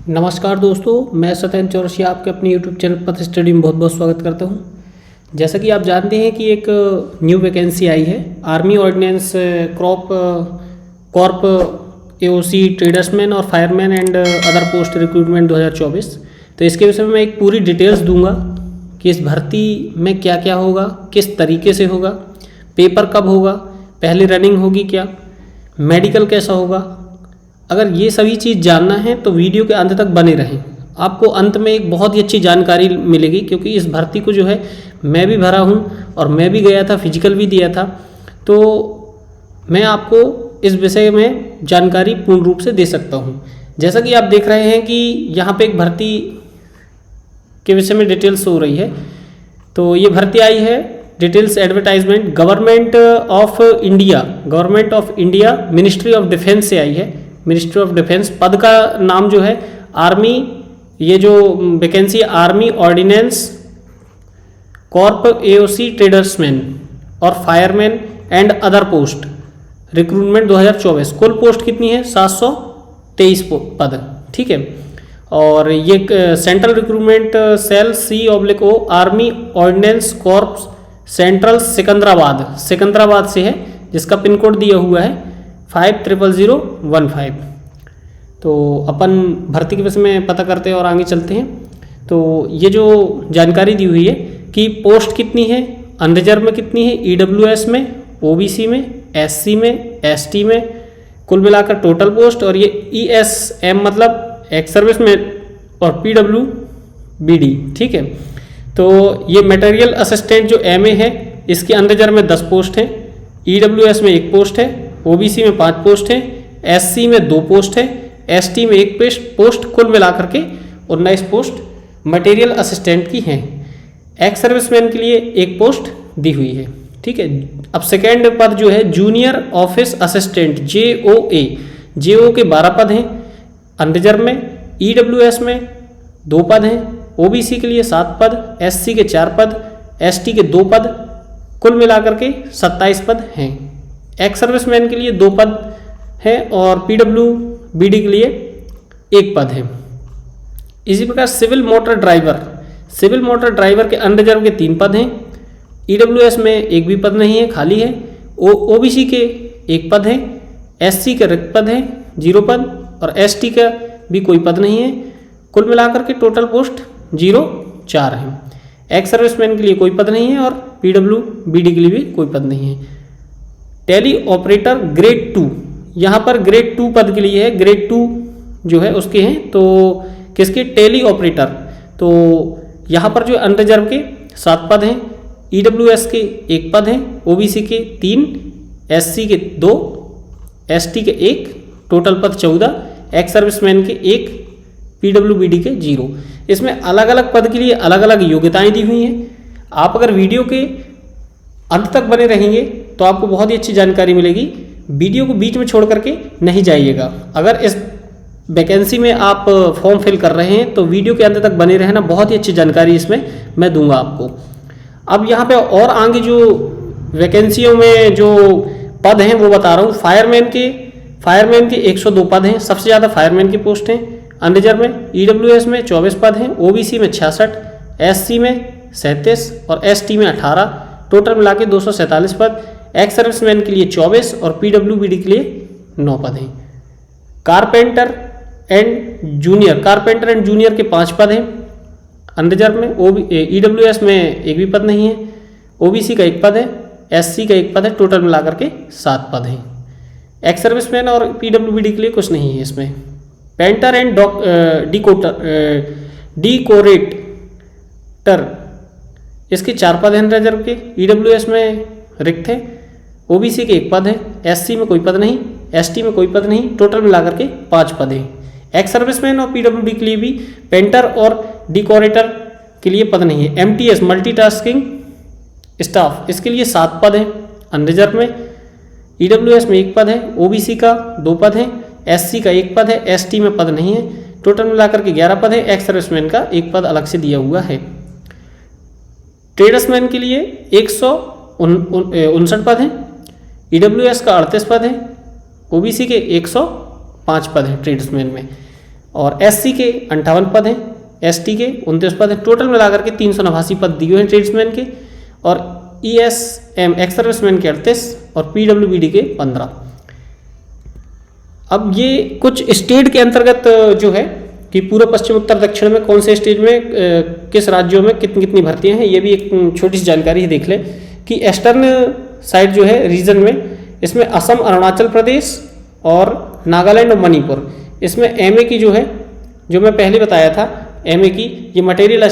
नमस्कार दोस्तों, मैं सत्येंद्र चौरसिया आपके अपने यूट्यूब चैनल पथ स्टडी में बहुत बहुत स्वागत करता हूं। जैसा कि आप जानते हैं कि एक न्यू वैकेंसी आई है army ordnance corp AOC tradesman और fireman and other post recruitment 2024। तो इसके विषय में मैं एक पूरी डिटेल्स दूंगा कि इस भर्ती में क्या क्या होगा, किस तरीके से होगा, पेपर कब होगा, पहली रनिंग होगी क्या, मेडिकल कैसा होगा। अगर ये सभी चीज़ जानना है तो वीडियो के अंत तक बने रहें। आपको अंत में एक बहुत ही अच्छी जानकारी मिलेगी, क्योंकि इस भर्ती को जो है मैं भी भरा हूँ और मैं भी गया था, फिजिकल भी दिया था। तो मैं आपको इस विषय में जानकारी पूर्ण रूप से दे सकता हूँ। जैसा कि आप देख रहे हैं कि यहाँ पे एक भर्ती के विषय में डिटेल्स हो रही है। तो ये भर्ती आई है, details advertisement government of India ministry of defence से आई है। मिनिस्ट्री ऑफ डिफेंस, पद का नाम जो है आर्मी, ये जो vacancy army ordnance corp AOC tradesman और fireman and other post recruitment 2024। कुल पोस्ट कितनी है? 723 पद, ठीक है। और ये central recruitment cell C/O army ordnance corps central Secunderabad से है, जिसका पिन कोड दिया हुआ है 500015। तो अपन भर्ती के विषय में पता करते हैं और आगे चलते हैं। तो ये जो जानकारी दी हुई है कि पोस्ट कितनी है, अनरिजर्व में कितनी है, EWS में, OBC में, SC में, ST में, कुल मिलाकर टोटल पोस्ट। और ये ESM मतलब एक्स सर्विस में और PWBD, ठीक है। तो ये मटेरियल असिस्टेंट जो MA है, इसके अनरिजर्व में 10 पोस्ट हैं, EWS में 1 पोस्ट है, OBC में 5 पोस्ट है, SC में 2 पोस्ट है, ST में 1 पोस्ट, कुल मिलाकर के 19 पोस्ट मटेरियल असिस्टेंट की हैं। एक्स सर्विसमैन के लिए 1 पोस्ट दी हुई है, ठीक है। अब सेकेंड पद जो है जूनियर ऑफिस असिस्टेंट JO के 12 पद हैं अनरिजर्व में, EWS में 2 पद हैं, OBC के लिए 7 पद, SC के 4 पद, ST के 2 पद, कुल मिलाकर के 27 पद हैं। एक्स सर्विसमैन के लिए 2 पद हैं और PWBD के लिए 1 पद है। इसी प्रकार सिविल मोटर ड्राइवर के अनरिजर्व के 3 पद हैं, EWS में 1 भी पद नहीं है, खाली है। OBC के 1 पद है, SC के रिक्त पद है 0 पद और ST का भी कोई पद नहीं है। कुल मिलाकर के टोटल पोस्ट 4 है। एक्स सर्विसमैन के लिए कोई पद नहीं है और PWBD के लिए भी कोई पद नहीं है। टेली ऑपरेटर ग्रेड 2, यहाँ पर ग्रेड 2 पद के लिए है, ग्रेड 2 जो है उसके हैं। तो किसके? Tele operator. तो यहाँ पर जो अनरिजर्व के 7 पद हैं, EWS के 1 पद हैं, OBC के 3, SC के 2, ST के 1, टोटल पद 14, एक्स सर्विसमैन के 1, PWBD के 0। इसमें अलग अलग पद के लिए अलग अलग योग्यताएं दी हुई हैं। आप अगर वीडियो के अंत तक बने रहेंगे तो आपको बहुत ही अच्छी जानकारी मिलेगी। वीडियो को बीच में छोड़ करके नहीं जाइएगा। अगर इस वैकेंसी में आप फॉर्म फिल कर रहे हैं तो वीडियो के अंत तक बने रहना, बहुत ही अच्छी जानकारी इसमें मैं दूंगा आपको। अब यहाँ पे और आगे जो वैकेंसियों में जो पद हैं वो बता रहा हूँ। फायरमैन के 102 पद हैं, सबसे ज़्यादा फायरमैन की पोस्ट हैं। अनरिजर्व में EWS में 24 पद हैं, OBC में 66, SC में 37 और ST में 18, टोटल मिला के 247 पद। एक्स सर्विसमैन के लिए 24 और PWBD के लिए 9 पद हैं। कारपेंटर एंड जूनियर के 5 पद हैं अनरिजर्व में। EWS में 1 भी पद नहीं है, OBC का 1 पद है, SC का 1 पद है, टोटल मिलाकर के 7 पद हैं। एक्स सर्विसमैन और PWBD के लिए कुछ नहीं है इसमें। पेंटर एंड डिकोरेटर, इसके 4 पद हैं अनरिजर्व के, EWS में रिक्त है, OBC के 1 पद है, SC में कोई पद नहीं, ST में कोई पद नहीं, टोटल मिलाकर के 5 पद हैं। एक्स सर्विसमैन और PWD के लिए भी पेंटर और डिकोरेटर के लिए पद नहीं है। MTS मल्टीटास्किंग स्टाफ, इसके लिए 7 पद हैं अनरिजर्व में, EWS में 1 पद है, OBC का 2 पद है, SC का 1 पद है, ST में पद नहीं है, टोटल मिलाकर के 11 पद है। एक्स सर्विसमैन का 1 पद अलग से दिया हुआ है। ट्रेडर्समैन के लिए 159 पद हैं, EWS का 38 पद है, OBC के 105 5 पद हैं ट्रेड्समैन में। और SC के 58 पद हैं, ST के 29 पद हैं, टोटल मिलाकर के 389 पद दिए हुए हैं ट्रेड्समैन के, और ESM एक्स सर्विसमैन के 38 और PWBD के 15। अब ये कुछ स्टेट के अंतर्गत जो है कि पूर्व पश्चिम उत्तर दक्षिण में कौन से स्टेट में किस राज्यों में कितनी कितनी भर्तियां हैं, ये भी एक छोटी सी जानकारी है, देख लें कि ईस्टर्न साइड जो है रीजन में, इसमें असम, अरुणाचल प्रदेश और नागालैंड और मणिपुर, इसमें MA की जो है, जो मैं पहले बताया था MA की, ये मटेरियल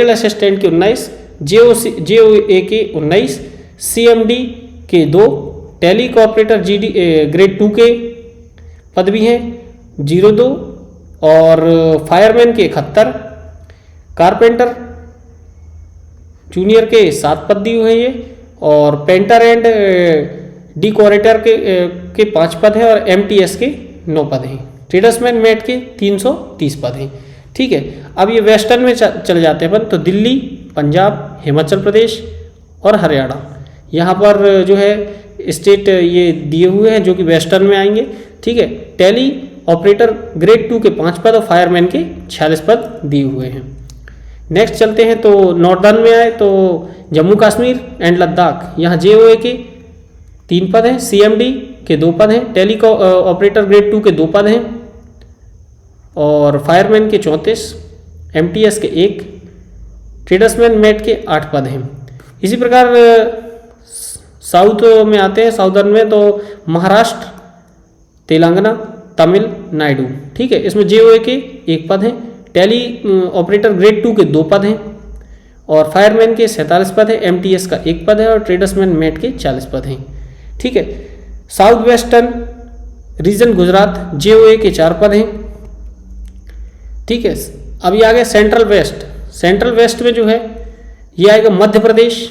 असिस्टेंट के 19, JOA के 19, CMD के 2, टेली कॉर्पोरेटर GD ग्रेड 2 के पद भी हैं 02, और फायरमैन के 71, कारपेंटर जूनियर के 7 पद दिए हुए हैं ये, और पेंटर एंड डिकोरेटर के 5 पद हैं, और MTS के 9 पद हैं, ट्रेडर्समैन मेट के 330 पद हैं। ठीक है, अब ये वेस्टर्न में चले जाते हैं अपन, तो दिल्ली, पंजाब, हिमाचल प्रदेश और हरियाणा, यहाँ पर जो है स्टेट ये दिए हुए हैं जो कि वेस्टर्न में आएंगे। ठीक है, टेली ऑपरेटर ग्रेड 2 के 5 पद और फायरमैन के 46 पद दिए हुए हैं। नेक्स्ट चलते हैं, तो नॉर्दर्न में आए तो जम्मू कश्मीर एंड लद्दाख, यहाँ JOA के 3 पद हैं, CMD के 2 पद हैं, टेली ऑपरेटर ग्रेड 2 के 2 पद हैं, और फायरमैन के 34, MTS के 1, ट्रेडर्समैन मेट के 8 पद हैं। इसी प्रकार साउथ में आते हैं, साउदर्न में तो महाराष्ट्र, तेलंगाना, तमिलनाडु। ठीक है, इसमें JOA के 1 पद हैं, टेली ऑपरेटर ग्रेड 2 के 2 पद हैं, और फायरमैन के 47 पद हैं, MTS का 1 पद है, और ट्रेडर्समैन मेट के 40 पद हैं। ठीक है, south western region Gujarat, JOA के 4 पद हैं। ठीक है, अब ये आ गया सेंट्रल वेस्ट। सेंट्रल वेस्ट में जो है ये आएगा मध्य प्रदेश,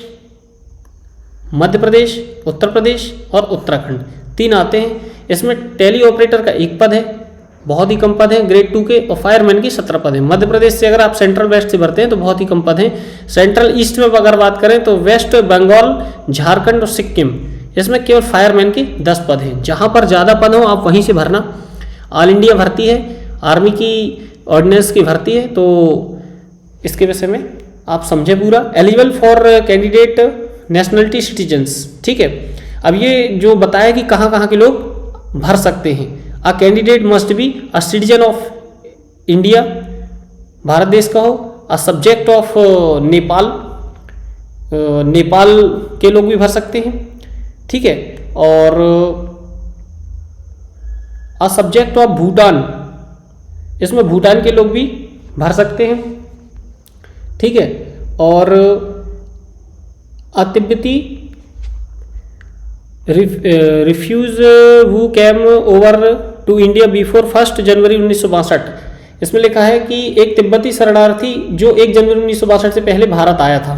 उत्तर प्रदेश और उत्तराखंड, 3 आते हैं। इसमें टेली ऑपरेटर का 1 पद है, बहुत ही कम पद है ग्रेड 2 के, और फायरमैन की 17 पद है। मध्य प्रदेश से अगर आप सेंट्रल वेस्ट से भरते हैं तो बहुत ही कम पद हैं। सेंट्रल ईस्ट में अगर बात करें तो वेस्ट बंगाल, झारखंड और सिक्किम, इसमें केवल फायरमैन के 10 पद हैं। जहां पर ज़्यादा पद हो आप वहीं से भरना। ऑल इंडिया भर्ती है, आर्मी की ऑर्डिनेंस की भर्ती है, तो इसके विषय में आप समझे पूरा। Eligible for candidate nationality citizens. ठीक है, अब ये जो बताया कि कहाँ कहाँ के लोग भर सकते हैं। A candidate must be a citizen of India, Bharat देश का हो, a subject of Nepal, Nepal के लोग भी भर सकते हैं। ठीक है, और अ सब्जेक्ट ऑफ भूटान, इसमें भूटान के लोग भी भर सकते हैं। ठीक है, और अ तिब्बती refugee who came over to India before 1 January 1962। इसमें लिखा है कि एक तिब्बती शरणार्थी जो 1 जनवरी 1962 से पहले भारत आया था,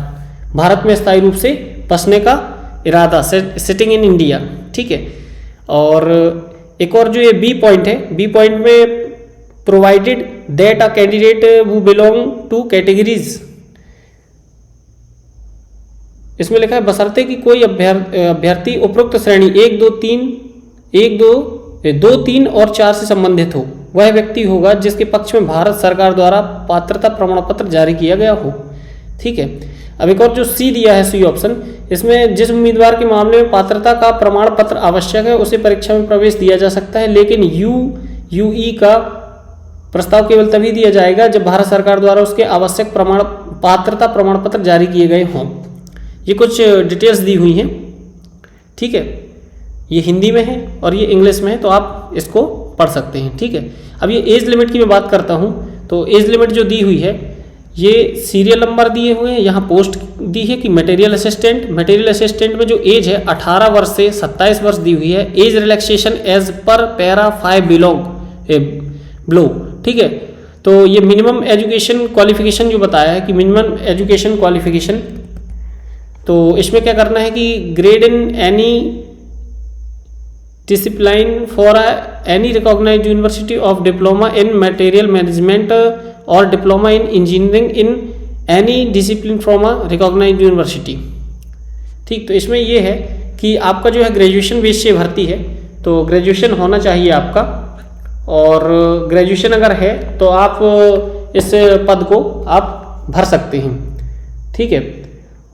भारत में स्थायी रूप से बसने का इरादा, सिटिंग इन इंडिया। ठीक है, और एक और जो ये बी पॉइंट है, बी पॉइंट में provided that a candidate who belong two categories, इसमें लिखा है बशर्ते कि कोई अभ्यर्थी उपरोक्त श्रेणी 1, 2, 3 और 4 से संबंधित हो, वह व्यक्ति होगा जिसके पक्ष में भारत सरकार द्वारा पात्रता प्रमाण पत्र जारी किया गया हो। ठीक है, अब एक और जो सी दिया है, सी ऑप्शन, इसमें जिस उम्मीदवार के मामले में पात्रता का प्रमाण पत्र आवश्यक है उसे परीक्षा में प्रवेश दिया जा सकता है, लेकिन UE का प्रस्ताव केवल तभी दिया जाएगा जब भारत सरकार द्वारा उसके आवश्यक पात्रता प्रमाण पत्र जारी किए गए हों। ये कुछ डिटेल्स दी हुई हैं। ठीक है, ये हिंदी में है और ये इंग्लिश में है, तो आप इसको पढ़ सकते हैं। ठीक है, अब ये एज लिमिट की मैं बात करता हूँ, तो एज लिमिट जो दी हुई है ये सीरियल नंबर दिए हुए हैं, यहाँ पोस्ट दी है कि मटेरियल असिस्टेंट में जो एज है 18 वर्ष से 27 वर्ष दी हुई है। एज रिलैक्सेशन एज पर पैरा 5 बिलो। ठीक है, तो ये मिनिमम एजुकेशन क्वालिफिकेशन जो बताया है कि मिनिमम एजुकेशन क्वालिफिकेशन, तो इसमें क्या करना है कि grade in any discipline for any recognised university of diploma in material management और diploma in engineering in any discipline from a recognised university. ठीक, तो इसमें यह है कि आपका जो है ग्रेजुएशन बेस से भर्ती है, तो ग्रेजुएशन होना चाहिए आपका, और ग्रेजुएशन अगर है तो आप इस पद को आप भर सकते हैं। ठीक है,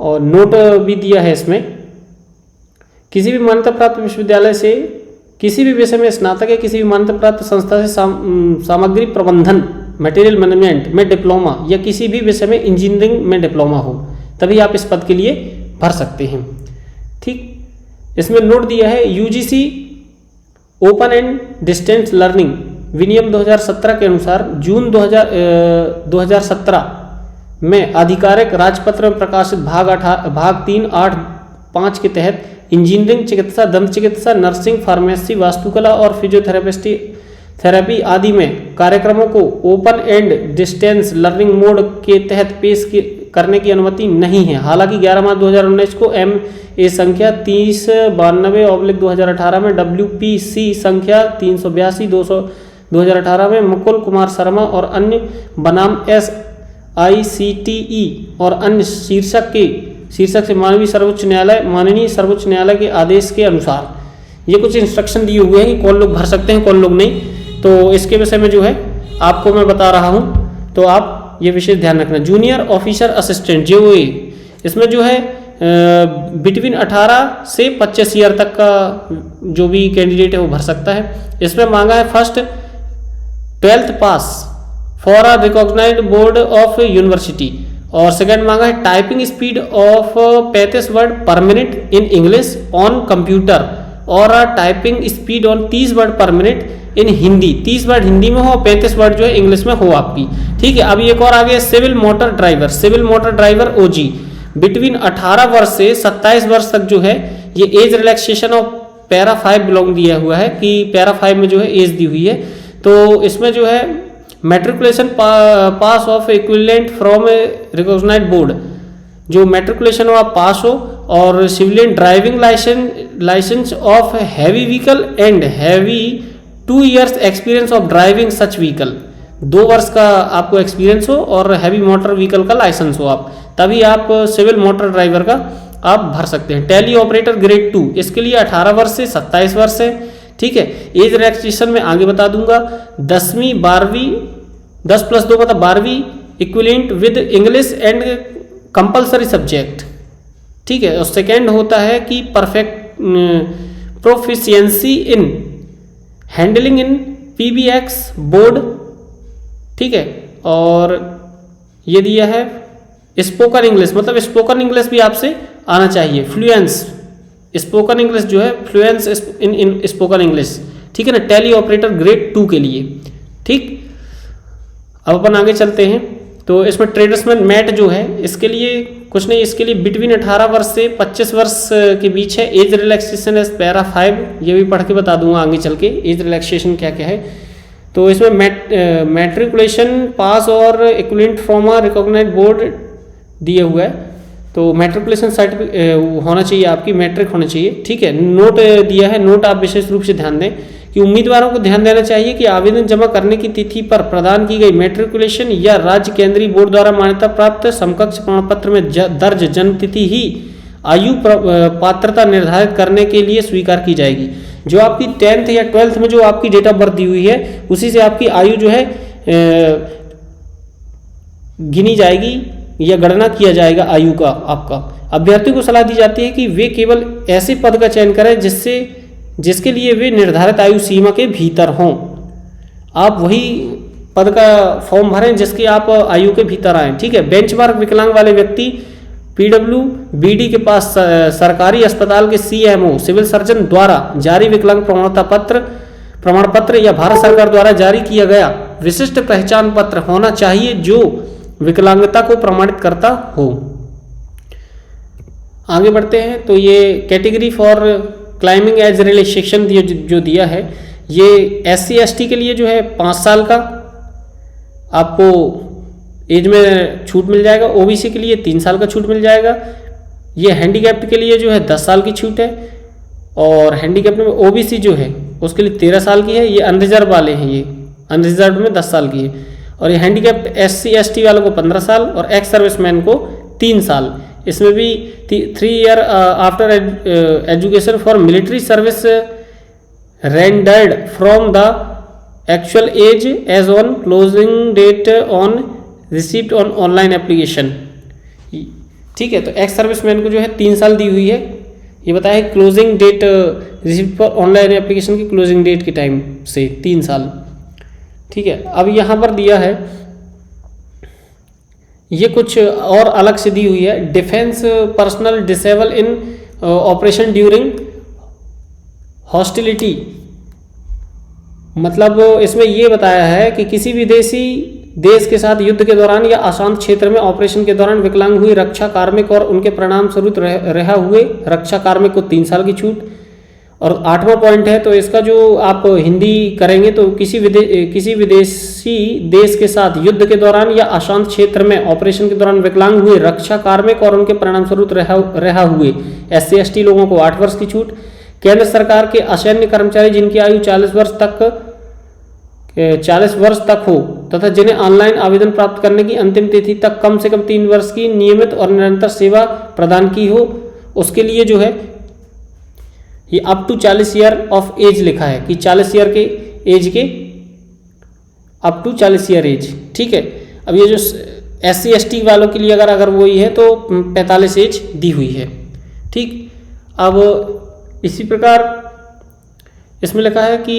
और नोट भी दिया है इसमें, किसी भी मान्यता प्राप्त विश्वविद्यालय से किसी भी विषय में स्नातक या किसी भी मान्यता प्राप्त संस्था से सामग्री प्रबंधन मटेरियल मैनेजमेंट में डिप्लोमा या किसी भी विषय में इंजीनियरिंग में डिप्लोमा हो, तभी आप इस पद के लिए भर सकते हैं। ठीक, इसमें नोट दिया है UGC open and distance learning विनियम 2017 के अनुसार जून 2017 में आधिकारिक राजपत्र में प्रकाशित भाग 3.8.5 के तहत इंजीनियरिंग, चिकित्सा, दंत चिकित्सा, नर्सिंग, फार्मेसी, वास्तुकला और फिजियोथेरेपी आदि में कार्यक्रमोम को open and distance learning mode के तहत पेश करने की अनुमति नहीं है। हालांकि 11 मार्च 2019 को MA संख्या 3092/2018 में WPC संख्या 382/2018 में मुकुल कुमार शर्मा और अन्य बनाम SICTE और अन्य शीर्षक से माननीय सर्वोच्च न्यायालय के आदेश के अनुसार ये कुछ इंस्ट्रक्शन दिए हुए हैं कि कौन लोग भर सकते हैं, कौन लोग नहीं। तो इसके विषय में जो है आपको मैं बता रहा हूँ, तो आप ये विशेष ध्यान रखना। जूनियर ऑफिसर असिस्टेंट JOA, इसमें जो है बिटवीन 18 से 25 ईयर तक का जो भी कैंडिडेट है वो भर सकता है। इसमें मांगा है first 12th pass for a recognised board of university, और सेकंड मांगा है typing speed of 35 word per minute in English on computer और typing speed on 30 word per minute in Hindi. 30 word Hindi में हो, 35 वर्ड जो है इंग्लिश में हो आपकी। ठीक है, अभी एक और आ गया civil motor driver OG between 18 वर्ष से 27 वर्ष तक जो है ये age relaxation of para 5 belong दिया हुआ है कि पैरा 5 में जो है एज दी हुई है। तो इसमें जो है matriculation pass of equivalent from a recognised board, जो मैट्रिकुलेशन हो आप पास हो, और civilian driving licence of heavy vehicle and heavy 2 years experience of driving such vehicle, 2 वर्ष का आपको एक्सपीरियंस हो और हैवी मोटर व्हीकल का लाइसेंस हो आप, तभी आप सिविल मोटर ड्राइवर का आप भर सकते हैं। टैली ऑपरेटर ग्रेड 2, इसके लिए 18 वर्ष से 27 वर्ष है। ठीक है, एज रिलैक्सेशन में आगे बता दूंगा। 10वीं 12वीं 10 + 2 मतलब 12वीं equivalent with English and compulsory subject. ठीक है, और सेकेंड होता है कि perfect proficiency in handling in PBX board. ठीक है, और ये दिया है स्पोकन इंग्लिश, मतलब स्पोकन इंग्लिश भी आपसे आना चाहिए। फ्लुएंस स्पोकन इंग्लिश जो है, फ्लुएंस इन स्पोकन इंग्लिश। ठीक है ना, टैली ऑपरेटर ग्रेड 2 के लिए। ठीक, अब अपन आगे चलते हैं। तो इसमें ट्रेड्समैन मैट जो है इसके लिए कुछ नहीं, इसके लिए बिटवीन 18 वर्ष से 25 वर्ष के बीच है। एज रिलैक्सेशन है पैरा 5, ये भी पढ़ के बता दूंगा आगे चल के एज रिलैक्सेशन क्या क्या है। तो इसमें मैट्रिकुलेशन पास और equivalent from a recognised board दिया हुआ है, तो मैट्रिकुलेशन सर्टिफिकेट होना चाहिए, आपकी मैट्रिक होना चाहिए। ठीक है, नोट दिया है, नोट आप विशेष रूप से ध्यान दें कि उम्मीदवारों को ध्यान देना चाहिए कि आवेदन जमा करने की तिथि पर प्रदान की गई मैट्रिकुलेशन या राज्य केंद्रीय बोर्ड द्वारा मान्यता प्राप्त समकक्ष प्रमाण पत्र में दर्ज जन्म तिथि ही आयु पात्रता निर्धारित करने के लिए स्वीकार की जाएगी। जो आपकी 10th या 12th में जो आपकी डेट ऑफ बर्थ दी हुई है उसी से आपकी आयु जो है गिनी जाएगी या गणना किया जाएगा आयु का आपका। अभ्यर्थियों को सलाह दी जाती है कि वे केवल ऐसे पद का चयन करें जिसके लिए वे निर्धारित आयु सीमा के भीतर हों। आप वही पद का फॉर्म भरें जिसके आप आयु के भीतर आए। ठीक है, बेंचमार्क विकलांग वाले व्यक्ति PWBD के पास सरकारी अस्पताल के CMO सिविल सर्जन द्वारा जारी विकलांग प्रमाण पत्र या भारत सरकार द्वारा जारी किया गया विशिष्ट पहचान पत्र होना चाहिए जो विकलांगता को प्रमाणित करता हो। आगे बढ़ते हैं। तो ये category for climbing age relaxation जो दिया है, ये SC ST के लिए जो है 5 साल का आपको एज में छूट मिल जाएगा। OBC के लिए 3 साल का छूट मिल जाएगा। ये हैंडीकैप्ड के लिए जो है 10 साल की छूट है, और हैंडीकैप्ड में OBC जो है उसके लिए 13 साल की है। ये अनरिजर्व वाले हैं, ये अनरिजर्व में 10 साल की है। और ये हैंडीकैप्ड SC ST वालों को 15 साल और एक्स सर्विसमैन को 3 साल। इसमें भी 3 year after education for military service rendered from the actual age age on closing date on receipt on online application. ठीक है, तो एक्स सर्विसमैन को जो है 3 साल दी हुई है। ये बताया है closing date receipt for online application की क्लोजिंग डेट के टाइम से 3 साल। ठीक है, अब यहाँ पर दिया है ये कुछ और अलग से दी हुई है। डिफेंस पर्सनल डिसेबल इन ऑपरेशन ड्यूरिंग हॉस्टिलिटी, मतलब इसमें ये बताया है कि किसी विदेशी देश के साथ युद्ध के दौरान या अशांत क्षेत्र में ऑपरेशन के दौरान विकलांग हुई रक्षा कार्मिक और उनके परिणाम स्वरूप रहा हुए रक्षा कार्मिक को 3 साल की छूट। और 8वां पॉइंट है, तो इसका जो आप हिंदी करेंगे तो किसी विदेशी देश के साथ युद्ध के दौरान या अशांत क्षेत्र में ऑपरेशन के दौरान विकलांग हुए रक्षा कार्मिक और उनके परिणाम स्वरूप रहा हुए SC/ST लोगों को 8 वर्ष की छूट। केंद्र सरकार के असैन्य कर्मचारी जिनकी आयु 40 वर्ष तक हो तथा जिन्हें ऑनलाइन आवेदन प्राप्त करने की अंतिम तिथि तक कम से कम 3 वर्ष की नियमित और निरंतर सेवा प्रदान की हो, उसके लिए जो है ये up to 40 year of age लिखा है कि 40 ईयर के एज के अप टू 40 ईयर एज। ठीक है, अब ये जो SC/ST वालों के लिए अगर वही है तो 45 एज दी हुई है। ठीक, अब इसी प्रकार इसमें लिखा है कि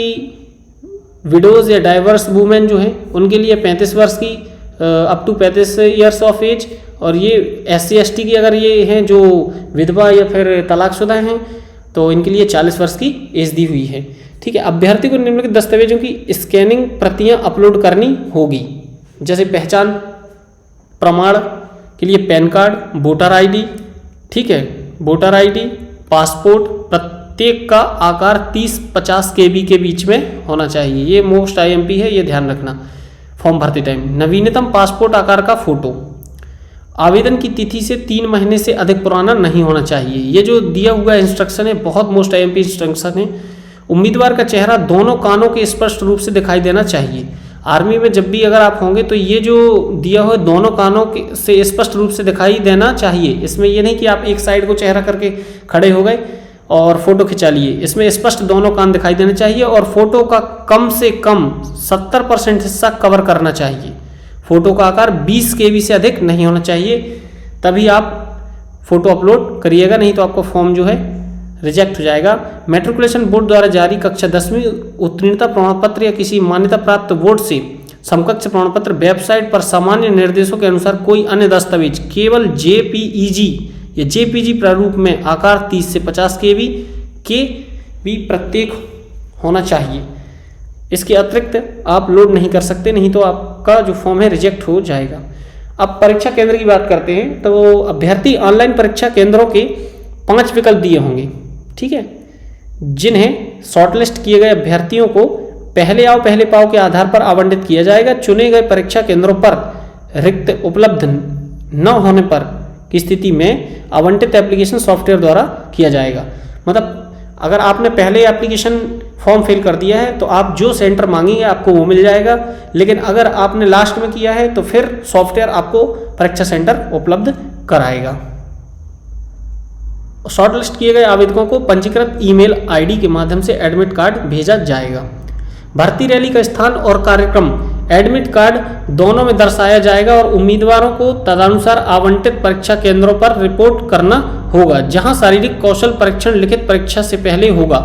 विडोज या डाइवर्स वुमेन जो है उनके लिए 35 वर्ष की up to 35 years of age. और ये SC/ST की अगर ये हैं जो विधवा या फिर तलाकशुदा हैं तो इनके लिए 40 वर्ष की एज दी हुई है। ठीक है, अभ्यर्थी को निम्नलिखित दस्तावेजों की स्कैनिंग प्रतियां अपलोड करनी होगी, जैसे पहचान प्रमाण के लिए पैन कार्ड, वोटर ID। ठीक है, वोटर ID, पासपोर्ट, प्रत्येक का आकार 30-50 KB के बीच में होना चाहिए। ये मोस्ट IMP है, ये ध्यान रखना फॉर्म भरते टाइम। नवीनतम पासपोर्ट आकार का फोटो, आवेदन की तिथि से 3 महीने से अधिक पुराना नहीं होना चाहिए। ये जो दिया हुआ इंस्ट्रक्शन है बहुत मोस्ट IMP इंस्ट्रक्शन है। उम्मीदवार का चेहरा दोनों कानों के स्पष्ट रूप से दिखाई देना चाहिए। आर्मी में जब भी अगर आप होंगे तो ये जो दिया हुआ दोनों कानों के से स्पष्ट रूप से दिखाई देना चाहिए। इसमें ये नहीं कि आप एक साइड को चेहरा करके खड़े हो गए और फोटो खिंचा लिए। इसमें स्पष्ट दोनों कान दिखाई देना चाहिए और फोटो का कम से कम 70% हिस्सा कवर करना चाहिए। फोटो का आकार 20 KB से अधिक नहीं होना चाहिए, तभी आप फोटो अपलोड करिएगा, नहीं तो आपका फॉर्म जो है रिजेक्ट हो जाएगा। मैट्रिकुलेशन बोर्ड द्वारा जारी कक्षा 10वीं उत्तीर्णता प्रमाण पत्र या किसी मान्यता प्राप्त बोर्ड से समकक्ष प्रमाण पत्र, वेबसाइट पर सामान्य निर्देशों के अनुसार कोई अन्य दस्तावेज केवल JPEG या JPG प्रारूप में आकार 30 से 50 KB के भी प्रत्येक होना चाहिए। इसके अतिरिक्त आप लोड नहीं कर सकते, नहीं तो आपका जो फॉर्म है रिजेक्ट हो जाएगा। अब परीक्षा केंद्र की बात करते हैं, तो अभ्यर्थी ऑनलाइन परीक्षा केंद्रों के 5 विकल्प दिए होंगे। ठीक है, जिन्हें शॉर्टलिस्ट किए गए अभ्यर्थियों को पहले आओ पहले पाओ के आधार पर आवंटित किया जाएगा। चुने गए परीक्षा केंद्रों पर रिक्त उपलब्ध न होने पर की स्थिति में आवंटित एप्लीकेशन सॉफ्टवेयर द्वारा किया जाएगा। मतलब अगर आपने पहले एप्लीकेशन फॉर्म फिल कर दिया है तो आप जो सेंटर मांगेंगे आपको वो मिल जाएगा, लेकिन अगर आपने लास्ट में किया है तो फिर सॉफ्टवेयर आपको परीक्षा सेंटर उपलब्ध कराएगा। शॉर्टलिस्ट किए गए आवेदकों को पंजीकृत ईमेल ID के माध्यम से एडमिट कार्ड भेजा जाएगा। भर्ती रैली का स्थान और कार्यक्रम एडमिट कार्ड दोनों में दर्शाया जाएगा और उम्मीदवारों को तदनुसार आवंटित परीक्षा केंद्रों पर रिपोर्ट करना होगा। जहां शारीरिक कौशल परीक्षण लिखित परीक्षा से पहले होगा,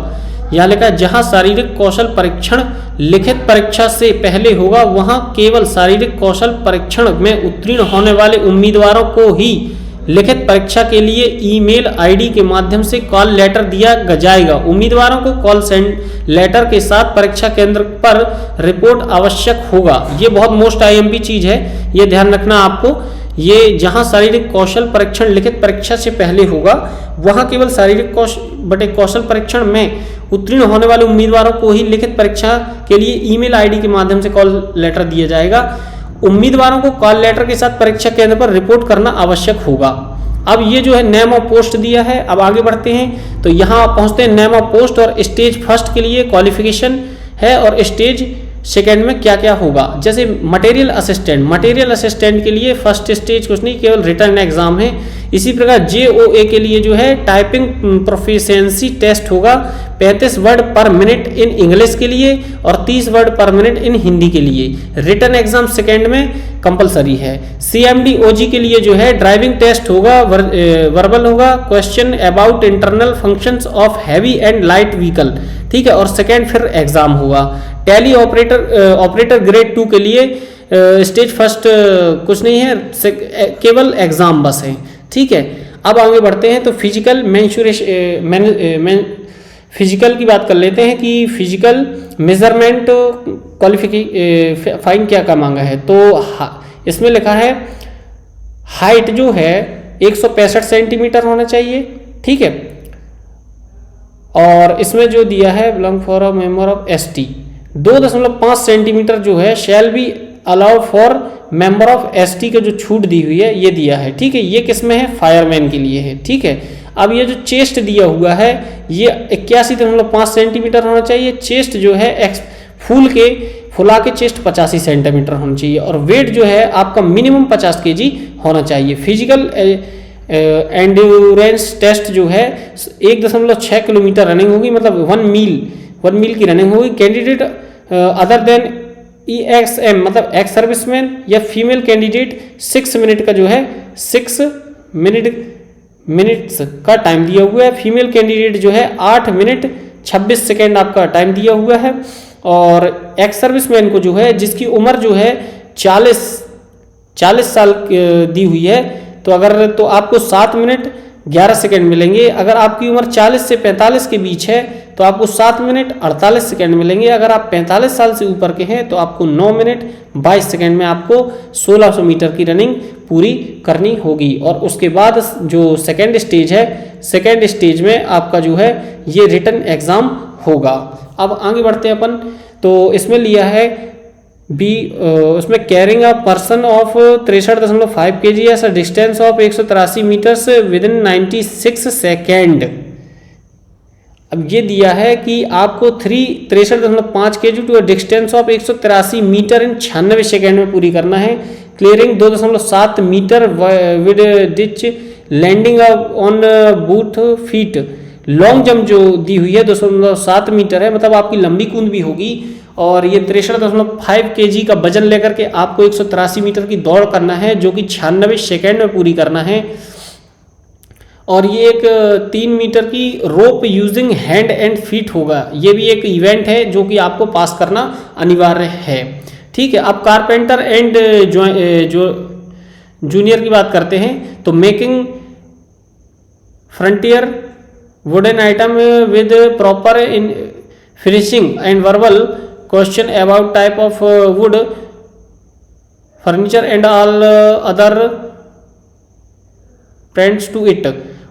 यहाँ लिखा है जहां शारीरिक कौशल परीक्षण लिखित परीक्षा से पहले होगा वहां केवल शारीरिक कौशल परीक्षण में उत्तीर्ण होने वाले उम्मीदवारों को ही लिखित परीक्षा के लिए ईमेल ID के माध्यम से कॉल लेटर दिया जाएगा। उम्मीदवारों को कॉल लेटर के साथ परीक्षा केंद्र पर रिपोर्ट आवश्यक होगा। ये बहुत मोस्ट IMP चीज है, ये ध्यान रखना आपको। ये जहां शारीरिक कौशल परीक्षण लिखित परीक्षा से पहले होगा वहां केवल शारीरिक कौशल परीक्षण में उत्तीर्ण होने वाले उम्मीदवारों को ही लिखित परीक्षा के लिए ईमेल ID के माध्यम से कॉल लेटर दिया जाएगा। उम्मीदवारों को कॉल लेटर के साथ परीक्षा केंद्र पर रिपोर्ट करना आवश्यक होगा। अब ये जो है नेम ऑफ पोस्ट दिया है। अब आगे बढ़ते हैं तो यहाँ पहुँचते हैं नेम ऑफ पोस्ट और स्टेज फर्स्ट के लिए क्वालिफिकेशन है और स्टेज सेकेंड में क्या क्या होगा। जैसे मटेरियल असिस्टेंट के लिए फर्स्ट स्टेज कुछ नहीं, केवल रिटन एग्जाम है। इसी प्रकार JOA के लिए जो है टाइपिंग प्रोफिशिएंसी टेस्ट होगा 35 word per minute in English के लिए और 30 word per minute in Hindi के लिए। रिटन एग्जाम सेकेंड में कंपलसरी है। CMD OG के लिए जो है ड्राइविंग टेस्ट होगा, वर्बल होगा, question about internal functions of heavy and light vehicle, ठीक है, और सेकेंड फिर एग्जाम होगा। टैली ऑपरेटर ग्रेड 2 के लिए स्टेज फर्स्ट कुछ नहीं है, केवल एग्जाम बस है, ठीक है। अब आगे बढ़ते हैं तो फिजिकल की बात कर लेते हैं कि फिजिकल मेजरमेंट क्वालिफाइंग क्या मांगा है। तो इसमें लिखा है हाइट जो है 165 सेंटीमीटर होना चाहिए, ठीक है, और इसमें जो दिया है belong for a member of ST 2.5 centimetre जो है shall be allow for member of ST के जो छूट दी हुई है ये दिया है, ठीक है। ये किस में है, फायरमैन के लिए है, ठीक है। अब ये जो चेस्ट दिया हुआ है ये 81.5 सेंटीमीटर होना चाहिए। चेस्ट जो है फुला के चेस्ट 85 सेंटीमीटर होना चाहिए और वेट जो है आपका मिनिमम 50 kg होना चाहिए। फिजिकल एंड्योरेंस टेस्ट जो है 1.6 किलोमीटर रनिंग होगी, मतलब 1 मील की रनिंग होगी। कैंडिडेट अदर देन EXM मतलब एक्स सर्विसमैन या फीमेल कैंडिडेट 6 मिनट का जो है 6 मिनट्स का टाइम दिया हुआ है। फीमेल कैंडिडेट जो है 8 मिनट 26 सेकेंड आपका टाइम दिया हुआ है। और एक्स सर्विसमैन को जो है जिसकी उम्र जो है 40 साल दी हुई है तो आपको 7 मिनट 11 सेकेंड मिलेंगे। अगर आपकी उम्र 40 से 45 के बीच है तो आपको 7 मिनट 48 सेकेंड मिलेंगे। अगर आप 45 साल से ऊपर के हैं तो आपको 9 मिनट 22 सेकेंड में आपको 1600 मीटर की रनिंग पूरी करनी होगी। और उसके बाद जो सेकेंड स्टेज है, सेकेंड स्टेज में आपका जो है ये रिटन एग्जाम होगा। अब आगे बढ़ते हैं अपन, तो इसमें लिया है उसमें carrying a person of 63.5 kg as a distance of 183 metres within 96 second. अब ये दिया है कि आपको 63.5 kg to a distance of 183 metre in 96 second में पूरी करना है। Clearing 2.7 metre with ditch landing on both feet. Long jump जो दी हुई है 2.7 मीटर है, मतलब आपकी लंबी कूद भी होगी। और ये 63.5 kg का वजन लेकर के आपको 183 मीटर की दौड़ करना है जो कि 96 सेकेंड में पूरी करना है। और ये एक 3 मीटर की रोप यूजिंग हैंड एंड फीट होगा। ये भी एक इवेंट है जो कि आपको पास करना अनिवार्य है, ठीक है। अब कारपेंटर एंड जो जूनियर की बात करते हैं तो making frontier wooden item with proper in finishing and verbal question about type of wood furniture and all other friends to it.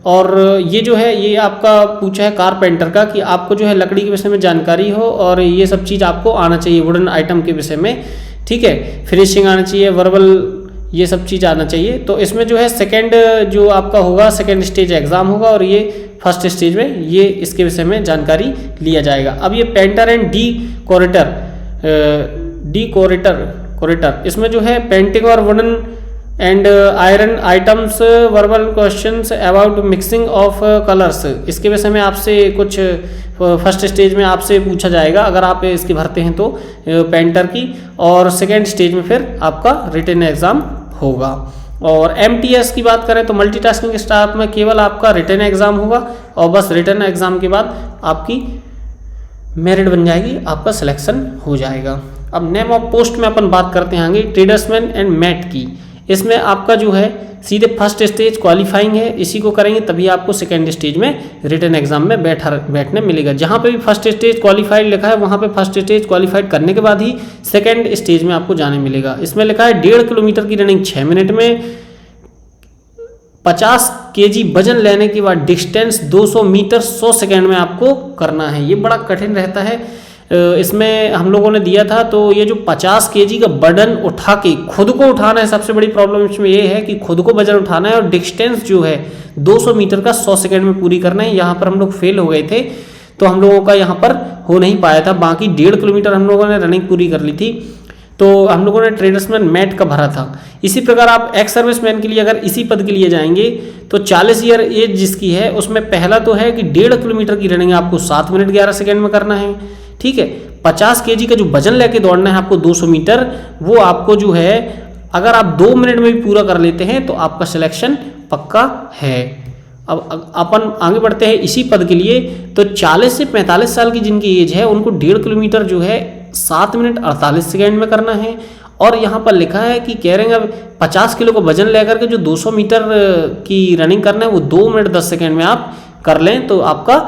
और ये जो है ये आपका पूछा है कारपेंटर का कि आपको जो है लकड़ी के विषय में जानकारी हो और ये सब चीज़ आपको आना चाहिए वुडन आइटम के विषय में, ठीक है। फिनिशिंग आना चाहिए, वर्बल ये सब चीज़ आना चाहिए। तो इसमें जो है सेकेंड जो आपका होगा सेकेंड स्टेज एग्जाम होगा और ये फर्स्ट स्टेज में ये इसके विषय में जानकारी लिया जाएगा। अब ये पेंटर एंड कोरेटर इसमें जो है पेंटिंग और wooden and iron items verbal questions about mixing of colours, इसके विषय में आपसे कुछ फर्स्ट स्टेज में आपसे पूछा जाएगा अगर आप इसकी भरते हैं तो पेंटर की। और सेकेंड स्टेज में फिर आपका रिटन एग्जाम होगा। और MTS की बात करें तो मल्टीटास्किंग स्टाफ में केवल आपका रिटन एग्जाम होगा और बस रिटन एग्जाम के बाद आपकी मेरिट बन जाएगी, आपका सिलेक्शन हो जाएगा। अब नेम ऑफ पोस्ट में अपन बात करते हैं आगे ट्रेडर्समैन एंड मैट की। इसमें आपका जो है सीधे फर्स्ट स्टेज क्वालिफाइंग है, इसी को करेंगे तभी आपको सेकेंड स्टेज में रिटन एग्जाम में बैठने मिलेगा। जहाँ पे भी फर्स्ट स्टेज क्वालिफाइड लिखा है वहाँ पे फर्स्ट स्टेज क्वालिफाइड करने के बाद ही सेकेंड स्टेज में आपको जाने मिलेगा। इसमें लिखा है 1.5 किलोमीटर की रनिंग 6 मिनट में, 50 kg वजन लेने के बाद डिस्टेंस 200 मीटर 100 सेकेंड में आपको करना है। ये बड़ा कठिन रहता है। इसमें हम लोगों ने दिया था तो ये जो 50 kg का बर्डन उठा के खुद को उठाना है, सबसे बड़ी प्रॉब्लम इसमें ये है कि खुद को वजन उठाना है और डिस्टेंस जो है 200 मीटर का 100 सेकेंड में पूरी करना है। यहाँ पर हम लोग फेल हो गए थे। तो हम लोगों का यहाँ पर हो नहीं पाया था। बाकी 1.5 किलोमीटर हम लोगों ने रनिंग पूरी कर ली थी, तो हम लोगों ने ट्रेडर्समैन मैट का भरा था। इसी प्रकार आप एक्स सर्विसमैन के लिए अगर इसी पद के लिए जाएंगे तो 40 ईयर एज जिसकी है उसमें पहला तो है कि 1.5 किलोमीटर की रनिंग आपको 7 मिनट 11 सेकेंड में करना है, ठीक है। 50 kg का जो वजन लेके दौड़ना है आपको 200 मीटर, वो आपको जो है अगर आप 2 मिनट में भी पूरा कर लेते हैं तो आपका सिलेक्शन पक्का है। अब अपन आगे बढ़ते हैं इसी पद के लिए। तो 40 से 45 साल की जिनकी एज है उनको 1.5 किलोमीटर जो है 7 मिनट 48 सेकेंड में करना है। और यहाँ पर लिखा है कि कह रहे हैं अब 50 किलो का वजन लेकर के जो 200 मीटर की रनिंग करना है वो 2 मिनट 10 सेकेंड में आप कर लें तो आपका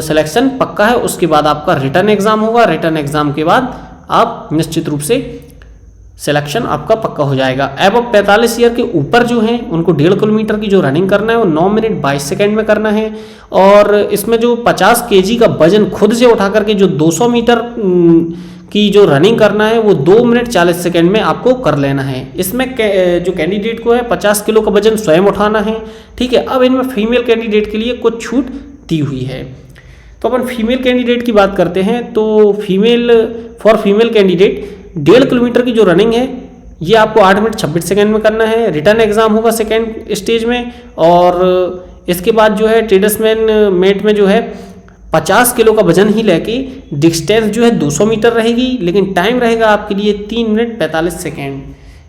सिलेक्शन पक्का है। उसके बाद आपका रिटर्न एग्जाम होगा, रिटर्न एग्जाम के बाद आप निश्चित रूप से सिलेक्शन आपका पक्का हो जाएगा। अब 45 ईयर के ऊपर जो हैं उनको 1.5 किलोमीटर की जो रनिंग करना है वो 9 मिनट 22 सेकेंड में करना है। और इसमें जो 50 kg का वजन खुद से उठा करके जो 200 मीटर की जो रनिंग करना है वो 2 मिनट 40 सेकेंड में आपको कर लेना है। इसमें जो कैंडिडेट को है 50 किलो का वजन स्वयं उठाना है, ठीक है। अब इनमें फीमेल कैंडिडेट के लिए कुछ छूट दी हुई है। तो अपन फीमेल कैंडिडेट की बात करते हैं। तो फीमेल कैंडिडेट 1.5 किलोमीटर की जो रनिंग है ये आपको 8 मिनट 26 सेकेंड में करना है। रिटर्न एग्जाम होगा सेकेंड स्टेज में। और इसके बाद जो है ट्रेडर्समैन मेट में जो है 50 किलो का वजन ही लेके डिस्टेंस जो है 200 मीटर रहेगी, लेकिन टाइम रहेगा आपके लिए 3 मिनट 45 सेकेंड।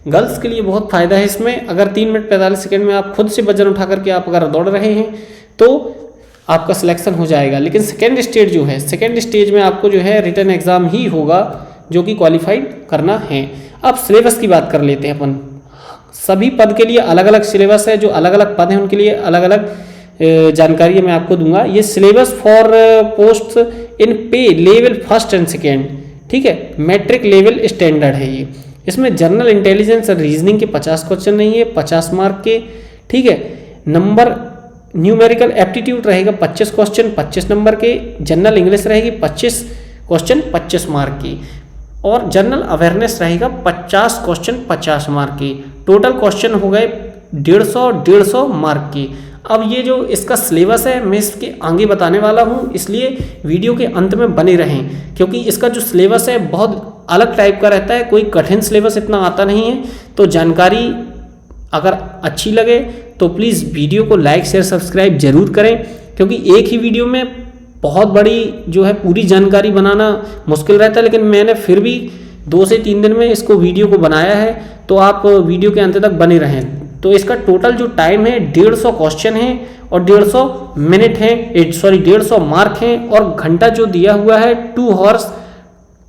गर्ल्स के लिए बहुत फ़ायदा है इसमें। अगर 3 मिनट 45 सेकेंड में आप खुद से वजन उठा करके आप अगर दौड़ रहे हैं तो आपका सिलेक्शन हो जाएगा। लेकिन सेकेंड स्टेज जो है, सेकेंड स्टेज में आपको जो है रिटर्न एग्जाम ही होगा जो कि क्वालिफाइड करना है। अब सिलेबस की बात कर लेते हैं अपन। सभी पद के लिए अलग अलग सिलेबस है, जो अलग अलग पद हैं उनके लिए अलग अलग जानकारी मैं आपको दूंगा। ये सिलेबस फॉर पोस्ट इन पे लेवल फर्स्ट एंड सेकेंड, ठीक है, मैट्रिक लेवल स्टैंडर्ड है ये। इसमें जनरल इंटेलिजेंस और रीजनिंग के 50 क्वेश्चन नहीं है, 50 मार्क के, ठीक है। नंबर न्यूमेरिकल एप्टीट्यूड रहेगा 25 क्वेश्चन 25 नंबर के। जनरल इंग्लिश रहेगी 25 क्वेश्चन 25 मार्क की। और जनरल अवेयरनेस रहेगा 50 क्वेश्चन 50 मार्क की। टोटल क्वेश्चन हो गए 150 मार्क की। अब ये जो इसका सिलेबस है मैं इसके आगे बताने वाला हूँ, इसलिए वीडियो के अंत में बने रहें, क्योंकि इसका जो सिलेबस है बहुत अलग टाइप का रहता है। कोई कठिन सिलेबस इतना आता नहीं है। तो जानकारी अगर अच्छी लगे तो प्लीज़ वीडियो को लाइक शेयर सब्सक्राइब जरूर करें, क्योंकि एक ही वीडियो में बहुत बड़ी जो है पूरी जानकारी बनाना मुश्किल रहता है। लेकिन मैंने फिर भी 2 से 3 दिन में इसको वीडियो को बनाया है, तो आप वीडियो के अंत तक बने रहें। तो इसका टोटल जो टाइम है 150 क्वेश्चन है और 150 मिनट है, 150 मार्क हैं। और घंटा जो दिया हुआ है 2 आवर्स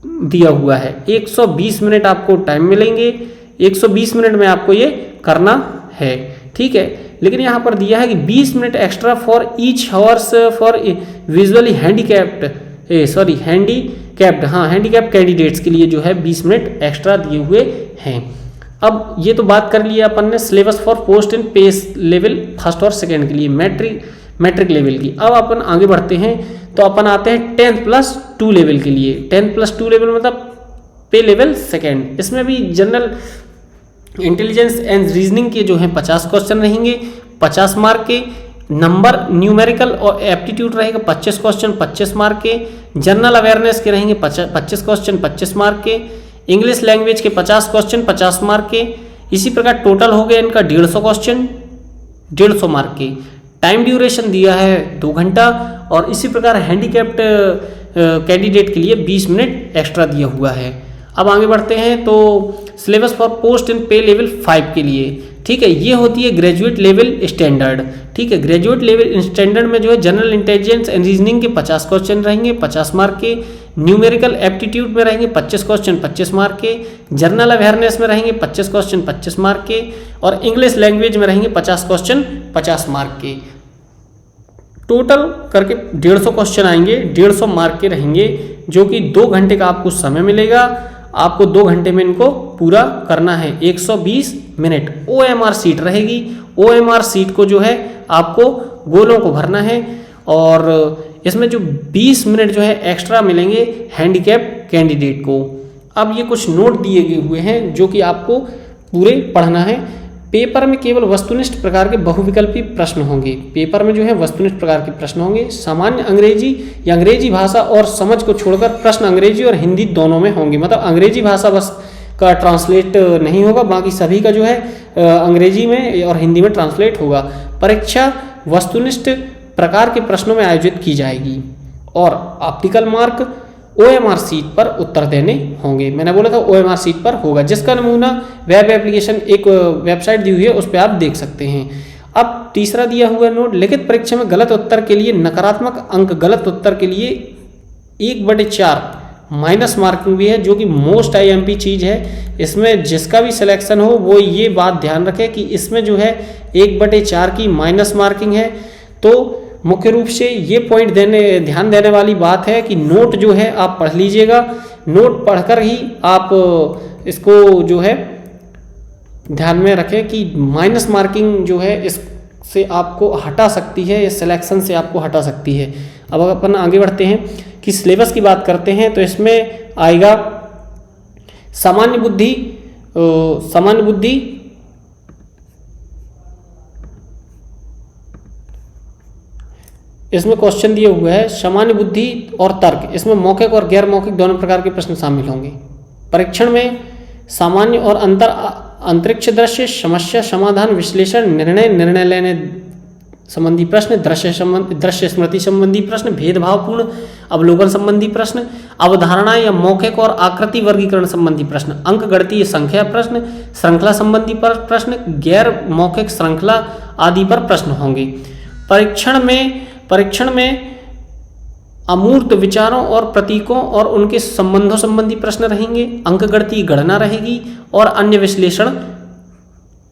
दिया हुआ है। 120 मिनट आपको टाइम मिलेंगे, 120 मिनट में आपको ये करना है, ठीक है। लेकिन यहाँ पर दिया है कि 20 minute extra for each hours for visually handicapped candidates के लिए जो है 20 मिनट एक्स्ट्रा दिए हुए हैं। अब ये तो बात कर लिया अपन ने syllabus for post in pace level first और सेकेंड के लिए मैट्रिक लेवल की। अब अपन आगे बढ़ते हैं तो अपन आते हैं 10+2 लेवल के लिए। 10+2 लेवल मतलब पे लेवल सेकेंड। इसमें भी जनरल इंटेलिजेंस एंड रीजनिंग के जो हैं 50 क्वेश्चन रहेंगे 50 मार्क के। नंबर न्यूमेरिकल और एप्टीट्यूड रहेगा 25 क्वेश्चन 25 मार्क के। जनरल अवेयरनेस के रहेंगे 25 क्वेश्चन 25 मार्क के। इंग्लिश लैंग्वेज के 50 क्वेश्चन 50 मार्क के। इसी प्रकार टोटल हो गया इनका 150 क्वेश्चन 150 मार्क के। टाइम ड्यूरेशन दिया है 2 घंटा। और इसी प्रकार हैंडीकैप्ड कैंडिडेट के लिए 20 मिनट एक्स्ट्रा दिया हुआ है। अब आगे बढ़ते हैं तो सिलेबस फॉर पोस्ट इन पे लेवल 5 के लिए, ठीक है। ये होती है ग्रेजुएट लेवल स्टैंडर्ड, ठीक है। ग्रेजुएट लेवल स्टैंडर्ड में जो है जनरल इंटेलिजेंस एंड रीजनिंग के 50 क्वेश्चन रहेंगे 50 मार्क के। न्यूमेरिकल एप्टीट्यूड में रहेंगे 25 क्वेश्चन 25 मार्क के। जनरल अवेयरनेस में रहेंगे 25 क्वेश्चन 25 मार्क के। और इंग्लिश लैंग्वेज में रहेंगे 50 क्वेश्चन 50 मार्क के। टोटल करके 150 क्वेश्चन आएंगे, 150 मार्क के रहेंगे, जो कि 2 घंटे का आपको समय मिलेगा। आपको 2 घंटे में इनको पूरा करना है। 120 मिनट OMR सीट रहेगी। OMR सीट को जो है आपको गोलों को भरना है। और इसमें जो 20 मिनट जो है एक्स्ट्रा मिलेंगे हैंडीकैप कैंडिडेट को। अब ये कुछ नोट दिए गए हुए हैं जो कि आपको पूरे पढ़ना है। पेपर में केवल वस्तुनिष्ठ प्रकार के बहुविकल्पी प्रश्न होंगे। पेपर में जो है वस्तुनिष्ठ प्रकार के प्रश्न होंगे। सामान्य अंग्रेजी या अंग्रेजी भाषा और समझ को छोड़कर प्रश्न अंग्रेजी और हिंदी दोनों में होंगे। मतलब अंग्रेजी भाषा बस का ट्रांसलेट नहीं होगा, बाकी सभी का जो है अंग्रेजी में और हिंदी में ट्रांसलेट होगा। परीक्षा वस्तुनिष्ठ प्रकार के प्रश्नों में आयोजित की जाएगी और ऑप्टिकल मार्क OMR सीट पर उत्तर देने होंगे। मैंने बोला था OMR सीट पर होगा, जिसका नमूना वेब एप्लीकेशन एक वेबसाइट दी हुई है, उस पर आप देख सकते हैं। अब तीसरा दिया हुआ नोट, लिखित परीक्षा में गलत उत्तर के लिए नकारात्मक अंक, गलत उत्तर के लिए 1/4 माइनस मार्किंग भी है, जो कि मोस्ट IMP चीज़ है। इसमें जिसका भी सिलेक्शन हो वो ये बात ध्यान रखे कि इसमें जो है 1/4 की माइनस मार्किंग है। तो मुख्य रूप से ये पॉइंट ध्यान देने वाली बात है कि नोट जो है आप पढ़ लीजिएगा। नोट पढ़कर ही आप इसको जो है ध्यान में रखें कि माइनस मार्किंग जो है इससे आपको हटा सकती है, इस सिलेक्शन से आपको हटा सकती है। अब अपन आगे बढ़ते हैं कि सिलेबस की बात करते हैं, तो इसमें आएगा सामान्य बुद्धि इसमें क्वेश्चन दिए हुए है सामान्य बुद्धि और तर्क। इसमें मौखिक और गैर मौखिक दोनों प्रकार के प्रश्न शामिल होंगे। परीक्षण में सामान्य और अंतरिक्ष दृश्य, समस्या समाधान, विश्लेषण, निर्णय लेने संबंधी प्रश्न, दृश्य स्मृति संबंधी प्रश्न, भेदभावपूर्ण अवलोकन संबंधी प्रश्न, अवधारणा या मौखिक और आकृति वर्गीकरण संबंधी प्रश्न, अंक गणितीय संख्या प्रश्न, श्रृंखला संबंधी प्रश्न, गैर मौखिक श्रृंखला आदि पर प्रश्न होंगे। परीक्षण में अमूर्त विचारों और प्रतीकों और उनके संबंधों संबंधी प्रश्न रहेंगे। अंकगणितीय गणना रहेगी और अन्य विश्लेषण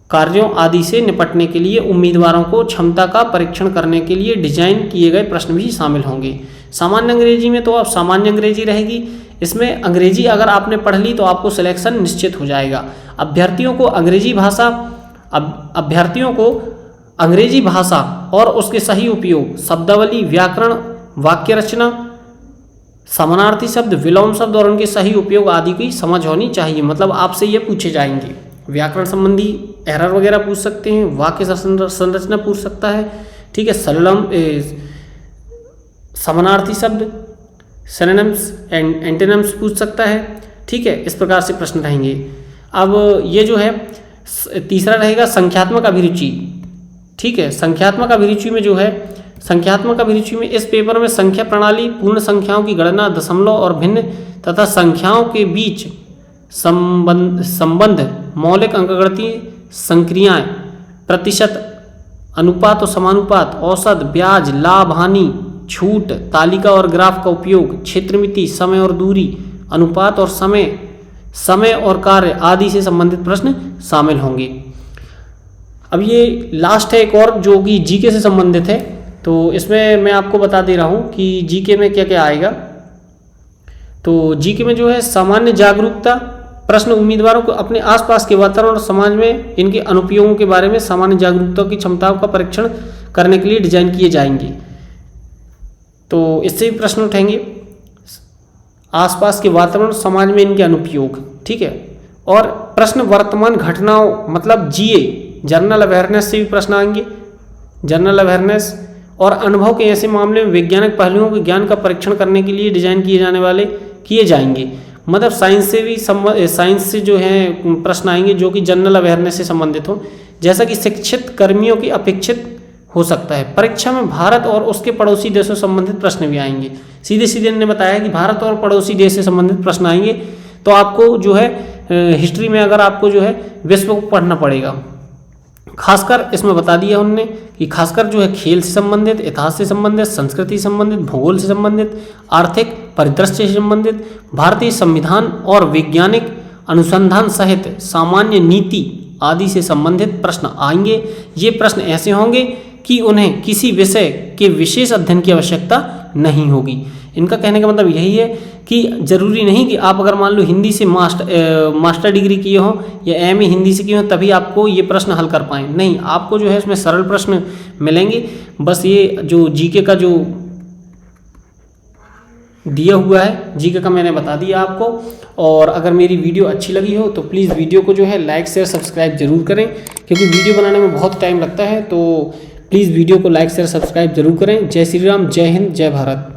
कार्यों आदि से निपटने के लिए उम्मीदवारों को क्षमता का परीक्षण करने के लिए डिजाइन किए गए प्रश्न भी शामिल होंगे। सामान्य अंग्रेजी में तो आप सामान्य अंग्रेजी रहेगी। इसमें अंग्रेजी अगर आपने पढ़ ली तो आपको सिलेक्शन निश्चित हो जाएगा। अभ्यर्थियों को अंग्रेजी भाषा और उसके सही उपयोग, शब्दावली, व्याकरण, वाक्य रचना, समानार्थी शब्द, विलोम शब्द और उनके सही उपयोग आदि की समझ होनी चाहिए। मतलब आपसे ये पूछे जाएंगे। व्याकरण संबंधी एरर वगैरह पूछ सकते हैं, वाक्य संरचना पूछ सकता है, ठीक है, समानार्थी शब्द, सिनोनिम्स एंड एंटोनिम्स पूछ सकता है, ठीक है। इस प्रकार से प्रश्न रहेंगे। अब ये जो है तीसरा रहेगा संख्यात्मक अभिरुचि, ठीक है। संख्यात्मक अभिरुचि में इस पेपर में संख्या प्रणाली, पूर्ण संख्याओं की गणना, दशमलव और भिन्न तथा संख्याओं के बीच संबंध, मौलिक अंकगणितीय संक्रियाएं, प्रतिशत, अनुपात और समानुपात, औसत, ब्याज, लाभ हानि, छूट, तालिका और ग्राफ का उपयोग, क्षेत्रमिति, समय और दूरी, अनुपात और समय और कार्य आदि से संबंधित प्रश्न शामिल होंगे। अब ये लास्ट है एक और जो कि जीके से संबंधित है, तो इसमें मैं आपको बता दे रहा हूँ कि जीके में क्या क्या आएगा। तो जीके में जो है सामान्य जागरूकता प्रश्न उम्मीदवारों को अपने आसपास के वातावरण और समाज में इनके अनुप्रयोगों के बारे में सामान्य जागरूकता की क्षमताओं का परीक्षण करने के लिए डिजाइन किए जाएंगे। तो इससे भी प्रश्न उठेंगे, आसपास के वातावरण समाज में इनके अनुप्रयोग, ठीक है। और प्रश्न वर्तमान घटनाओं मतलब जीए, जनरल अवेयरनेस से भी प्रश्न आएंगे। जनरल अवेयरनेस और अनुभव के ऐसे मामले में वैज्ञानिक पहलुओं के ज्ञान का परीक्षण करने के लिए डिजाइन किए जाएंगे। मतलब साइंस से जो है प्रश्न आएंगे जो कि जनरल अवेयरनेस से संबंधित हो, जैसा कि शिक्षित कर्मियों की अपेक्षित हो सकता है। परीक्षा में भारत और उसके पड़ोसी देशों से संबंधित प्रश्न भी आएंगे। सीधे इन्होंने बताया कि भारत और पड़ोसी देश से संबंधित प्रश्न आएंगे। तो आपको जो है हिस्ट्री में अगर आपको जो है विश्व को पढ़ना पड़ेगा। खासकर इसमें बता दिया उन्होंने कि खासकर जो है खेल से संबंधित, इतिहास से संबंधित, संस्कृति से संबंधित, भूगोल से संबंधित, आर्थिक परिदृश्य से संबंधित, भारतीय संविधान और वैज्ञानिक अनुसंधान सहित सामान्य नीति आदि से संबंधित प्रश्न आएंगे। ये प्रश्न ऐसे होंगे कि उन्हें किसी विषय के विशेष अध्ययन की आवश्यकता नहीं होगी। इनका कहने का मतलब यही है कि जरूरी नहीं कि आप अगर मान लो हिंदी से मास्टर डिग्री किए हो या एमए हिंदी से किए हो तभी आपको ये प्रश्न हल कर पाएँ। नहीं, आपको जो है इसमें सरल प्रश्न मिलेंगे। बस ये जो जीके का जो दिया हुआ है, जीके का मैंने बता दिया आपको। और अगर मेरी वीडियो अच्छी लगी हो तो प्लीज़ वीडियो को जो है लाइक शेयर सब्सक्राइब जरूर करें, क्योंकि वीडियो बनाने में बहुत टाइम लगता है। तो प्लीज़ वीडियो को लाइक शेयर सब्सक्राइब जरूर करें। जय श्री राम, जय हिंद, जय भारत।